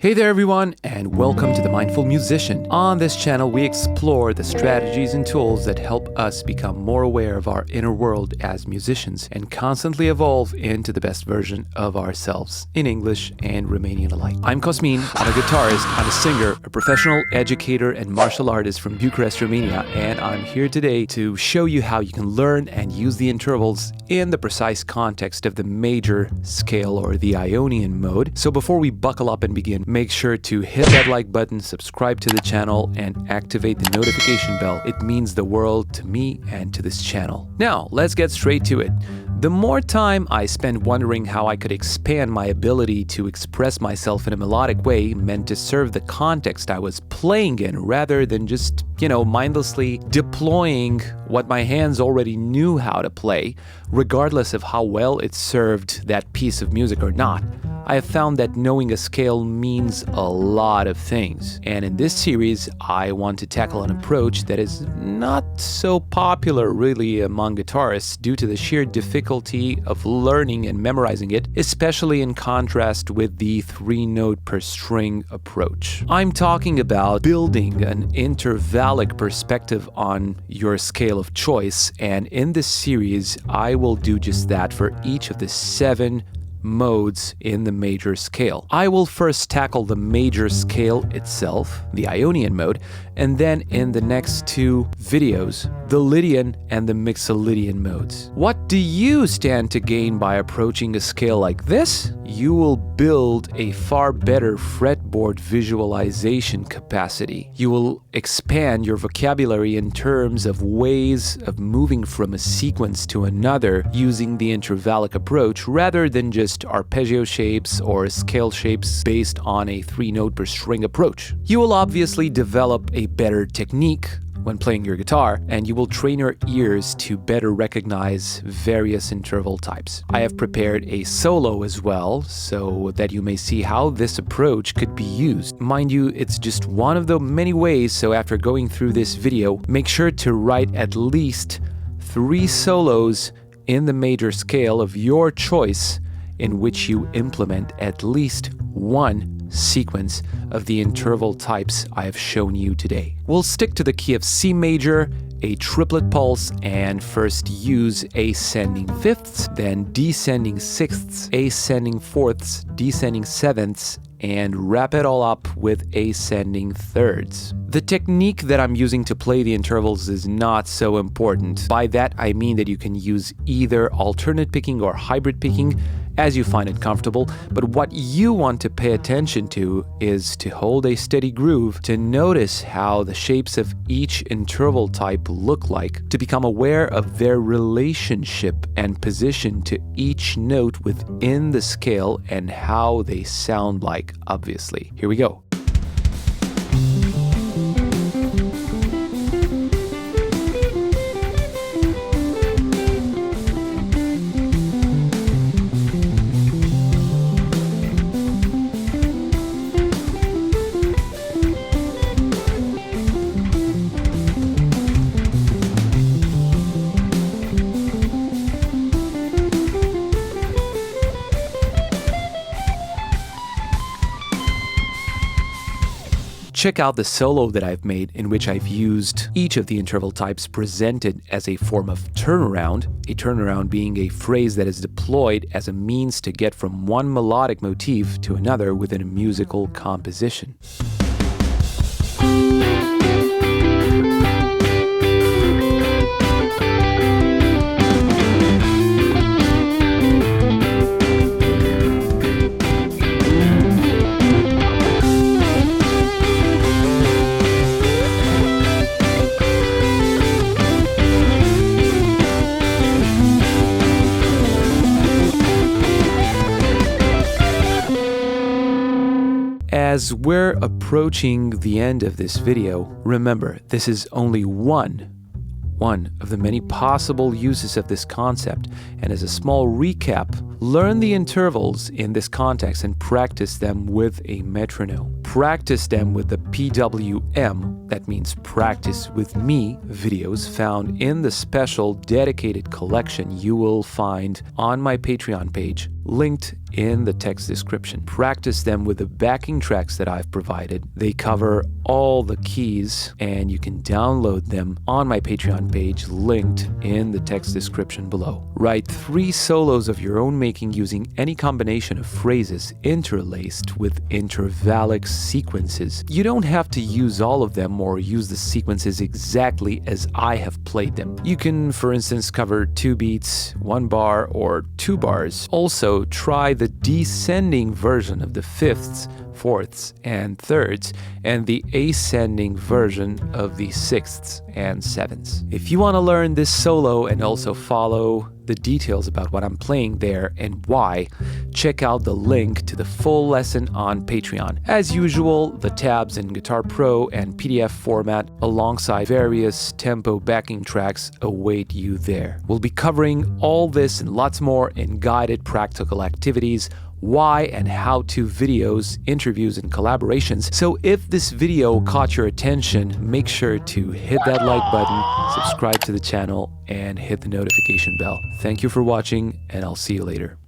Hey there everyone, and welcome to The Mindful Musician. On this channel, we explore the strategies and tools that help us become more aware of our inner world as musicians and constantly evolve into the best version of ourselves, in English and Romanian alike. I'm Cosmin, I'm a guitarist, I'm a singer, a professional educator and martial artist from Bucharest, Romania, and I'm here today to show you how you can learn and use the intervals in the precise context of the major scale or the ionian mode. So before we buckle up and begin, make sure to hit that like button, subscribe to the channel, and activate the notification bell. It means the world to me and to this channel. Now, let's get straight to it. The more time I spent wondering how I could expand my ability to express myself in a melodic way meant to serve the context I was playing in rather than just, mindlessly deploying what my hands already knew how to play, regardless of how well it served that piece of music or not. I have found that knowing a scale means a lot of things, and in this series I want to tackle an approach that is not so popular really among guitarists due to the sheer difficulty of learning and memorizing it, especially in contrast with the 3-note per string approach. I'm talking about building an intervallic perspective on your scale of choice, and in this series I will do just that for each of the 7 modes in the major scale. I will first tackle the major scale itself, the Ionian mode, and then in the next 2 videos, the Lydian and the Mixolydian modes. What do you stand to gain by approaching a scale like this? You will build a far better fretboard visualization capacity. You will expand your vocabulary in terms of ways of moving from a sequence to another using the intervallic approach rather than just arpeggio shapes or scale shapes based on a 3-note per string approach. You will obviously develop a better technique when playing your guitar, and you will train your ears to better recognize various interval types. I have prepared a solo as well, so that you may see how this approach could be used. Mind you, it's just one of the many ways, so after going through this video, make sure to write at least 3 solos in the major scale of your choice in which you implement at least one sequence of the interval types I have shown you today. We'll stick to the key of C major, a triplet pulse, and first use ascending fifths, then descending sixths, ascending fourths, descending sevenths, and wrap it all up with ascending thirds. The technique that I'm using to play the intervals is not so important. By that I mean that you can use either alternate picking or hybrid picking as you find it comfortable, but what you want to pay attention to is to hold a steady groove, to notice how the shapes of each interval type look like, to become aware of their relationship and position to each note within the scale and how they sound like, obviously. Here we go. Check out the solo that I've made in which I've used each of the interval types presented as a form of turnaround, a turnaround being a phrase that is deployed as a means to get from one melodic motif to another within a musical composition. As we're approaching the end of this video, remember, this is only one of the many possible uses of this concept, and as a small recap, learn the intervals in this context and practice them with a metronome. Practice them with the PWM, that means Practice With Me videos found in the special dedicated collection you will find on my Patreon page, linked in the text description. Practice them with the backing tracks that I've provided. They cover all the keys, and you can download them on my Patreon page linked in the text description below. Write 3 solos of your own making using any combination of phrases interlaced with intervallic sequences. You don't have to use all of them or use the sequences exactly as I have played them. You can, for instance, cover 2 beats, 1 bar, or 2 bars. Also, try the descending version of the fifths, fourths, and thirds, and the ascending version of the sixths and sevenths. If you want to learn this solo and also follow the details about what I'm playing there and why, check out the link to the full lesson on Patreon. As usual, the tabs in Guitar Pro and PDF format alongside various tempo backing tracks await you there. We'll be covering all this and lots more in guided practical activities, why and how to videos, interviews, and collaborations. So if this video caught your attention, make sure to hit that like button, subscribe to the channel, and hit the notification bell. Thank you for watching, and I'll see you later.